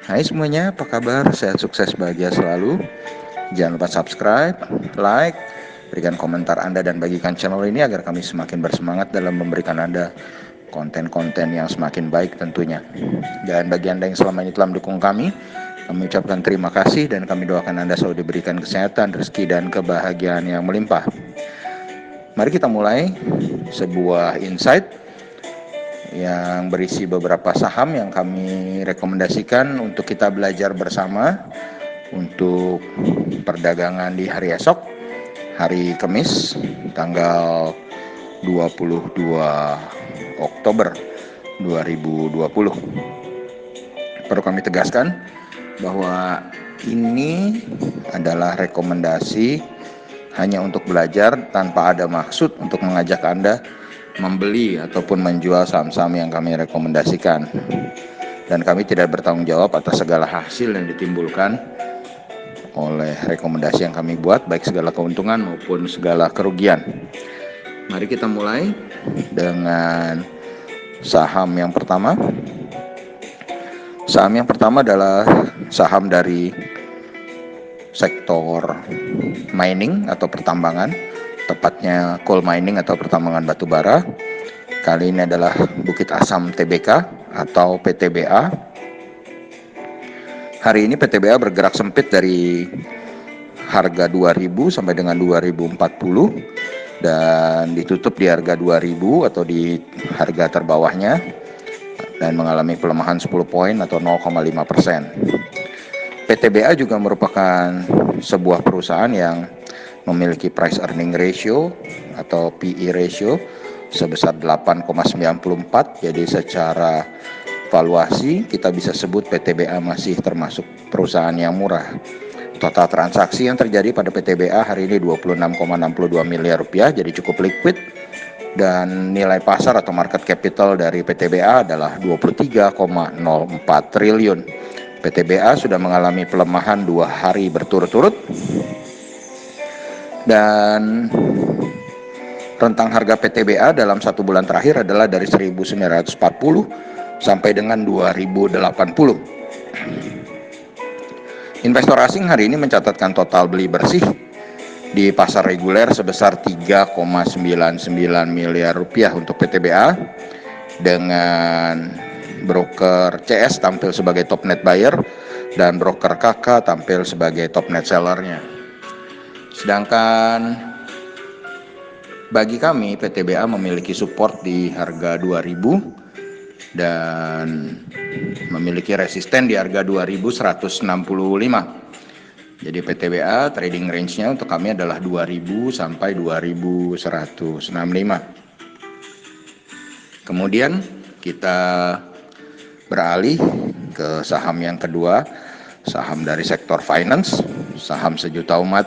Hai semuanya, apa kabar? Sehat, sukses, bahagia selalu. Jangan lupa subscribe, like, berikan komentar Anda dan bagikan channel ini agar kami semakin bersemangat dalam memberikan Anda konten-konten yang semakin baik tentunya. Dan bagi Anda yang selama ini telah mendukung kami ucapkan terima kasih dan kami doakan Anda selalu diberikan kesehatan, rezeki, dan kebahagiaan yang melimpah. Mari kita mulai sebuah insight yang berisi beberapa saham yang kami rekomendasikan untuk kita belajar bersama untuk perdagangan di hari esok, hari Kamis, tanggal 22 Oktober 2020. Perlu kami tegaskan bahwa ini adalah rekomendasi hanya untuk belajar tanpa ada maksud untuk mengajak Anda membeli ataupun menjual saham-saham yang kami rekomendasikan. Dan kami tidak bertanggung jawab atas segala hasil yang ditimbulkan oleh rekomendasi yang kami buat, baik segala keuntungan maupun segala kerugian. Mari kita mulai dengan saham yang pertama. Saham yang pertama adalah saham dari sektor mining atau pertambangan, tepatnya coal mining atau pertambangan batu bara. Kali ini adalah Bukit Asam Tbk atau PTBA. Hari ini PTBA bergerak sempit dari harga 2000 sampai dengan 2040 dan ditutup di harga 2000 atau di harga terbawahnya dan mengalami pelemahan 10 poin atau 0,5%. PTBA juga merupakan sebuah perusahaan yang memiliki price earning ratio atau PE ratio sebesar 8,94. Jadi secara valuasi kita bisa sebut PTBA masih termasuk perusahaan yang murah. Total transaksi yang terjadi pada PTBA hari ini 26,62 miliar rupiah, jadi cukup liquid. Dan nilai pasar atau market capital dari PTBA adalah 23,04 triliun. PTBA sudah mengalami pelemahan 2 hari berturut-turut. Dan rentang harga PTBA dalam 1 bulan terakhir adalah dari 1940 sampai dengan 2080. Investor asing hari ini mencatatkan total beli bersih di pasar reguler sebesar 3,99 miliar rupiah untuk PTBA, dengan broker CS tampil sebagai top net buyer dan broker KK tampil sebagai top net sellernya. Sedangkan bagi kami PTBA memiliki support di harga 2000 dan memiliki resisten di harga 2165. Jadi PTBA trading range-nya untuk kami adalah 2000 sampai 2165. Kemudian kita beralih ke saham yang kedua, saham dari sektor finance, saham sejuta umat,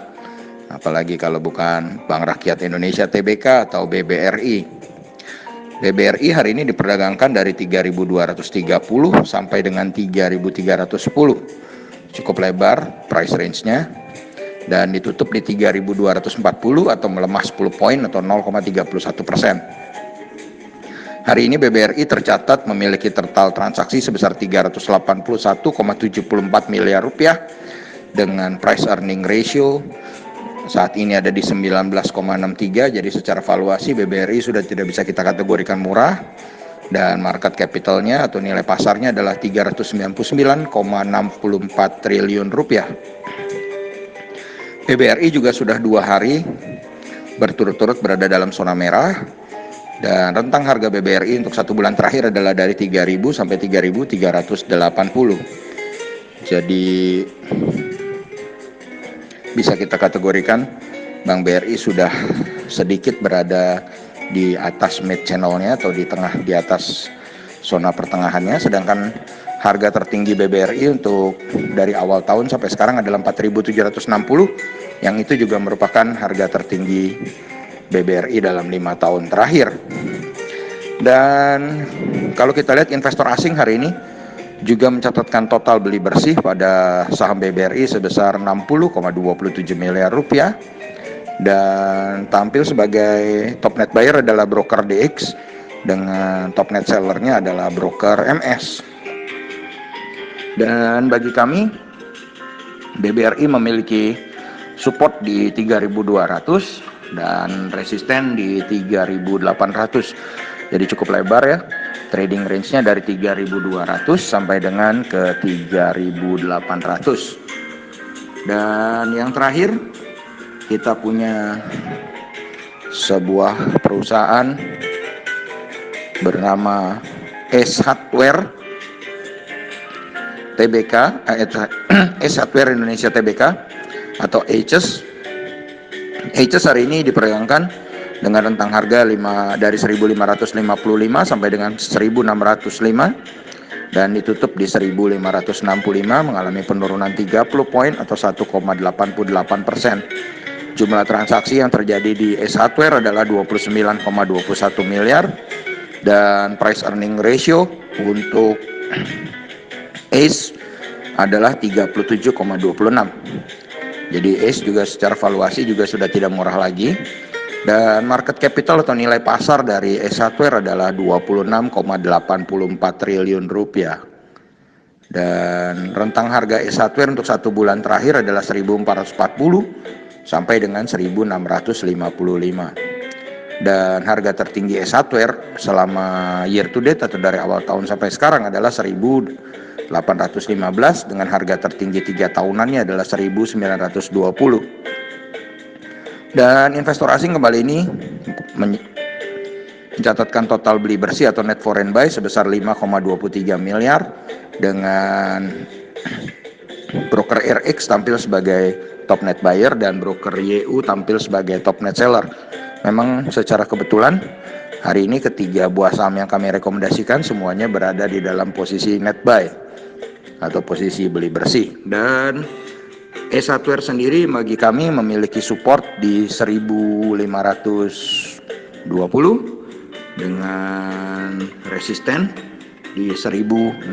apalagi kalau bukan Bank Rakyat Indonesia Tbk atau BBRI. BBRI hari ini diperdagangkan dari 3.230 sampai dengan 3.310. Cukup lebar price range-nya dan ditutup di 3.240 atau melemah 10 poin atau 0,31%. Hari ini BBRI tercatat memiliki total transaksi sebesar 381,74 miliar rupiah dengan price earning ratio saat ini ada di 19,63. Jadi secara valuasi BBRI sudah tidak bisa kita kategorikan murah, dan market capitalnya atau nilai pasarnya adalah 399,64 triliun rupiah. BBRI juga sudah 2 hari berturut-turut berada dalam zona merah, dan rentang harga BBRI untuk 1 bulan terakhir adalah dari 3.000 sampai 3.380. Jadi bisa kita kategorikan Bank BRI sudah sedikit berada di atas mid channel-nya atau di atas zona pertengahannya, sedangkan harga tertinggi BBRI untuk dari awal tahun sampai sekarang adalah 4.760, yang itu juga merupakan harga tertinggi BBRI dalam 5 tahun terakhir. Dan kalau kita lihat investor asing hari ini juga mencatatkan total beli bersih pada saham BBRI sebesar 60,27 miliar rupiah, dan tampil sebagai top net buyer adalah broker DX dengan top net sellernya adalah broker MS. Dan bagi kami, BBRI memiliki support di 3.200 dan resisten di 3.800. Jadi cukup lebar ya. Trading range-nya dari 3.200 sampai dengan ke 3.800. Dan yang terakhir, kita punya sebuah perusahaan bernama Ace Hardware Tbk, Ace Hardware Indonesia Tbk atau ACES. ACES hari ini diperdagangkan dengan rentang harga dari 1.555 sampai dengan 1.605 dan ditutup di 1.565, mengalami penurunan 30 poin atau 1,88%. Jumlah transaksi yang terjadi di Ace Hardware adalah 29,21 miliar dan price earning ratio untuk Ace adalah 37,26. Jadi Ace juga secara valuasi juga sudah tidak murah lagi. Dan market capital atau nilai pasar dari Ace Hardware adalah 26,84 triliun rupiah. Dan rentang harga Ace Hardware untuk 1 bulan terakhir adalah 1.440 sampai dengan 1.655. Dan harga tertinggi Ace Hardware selama year to date atau dari awal tahun sampai sekarang adalah 1.815 dengan harga tertinggi 3 tahunannya adalah 1.920. Dan investor asing kembali ini mencatatkan total beli bersih atau net foreign buy sebesar 5,23 miliar dengan broker RX tampil sebagai top net buyer dan broker YU tampil sebagai top net seller. Memang secara kebetulan hari ini ketiga buah saham yang kami rekomendasikan semuanya berada di dalam posisi net buy atau posisi beli bersih. Dan Ace Hardware sendiri bagi kami memiliki support di 1.520 dengan resisten di 1.665.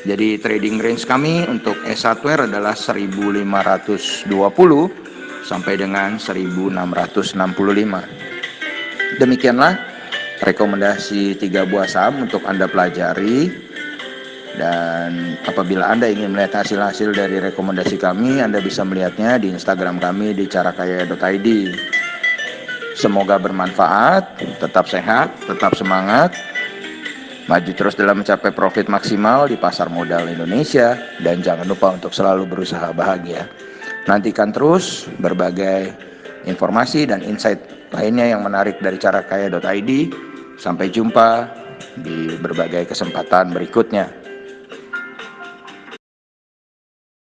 Jadi trading range kami untuk Ace Hardware adalah 1.520 sampai dengan 1.665. Demikianlah rekomendasi 3 buah saham untuk Anda pelajari. Dan apabila Anda ingin melihat hasil-hasil dari rekomendasi kami, Anda bisa melihatnya di Instagram kami di carakaya.id. Semoga bermanfaat, tetap sehat, tetap semangat, maju terus dalam mencapai profit maksimal di pasar modal Indonesia, dan jangan lupa untuk selalu berusaha bahagia. Nantikan terus berbagai informasi dan insight lainnya yang menarik dari carakaya.id. Sampai jumpa di berbagai kesempatan berikutnya.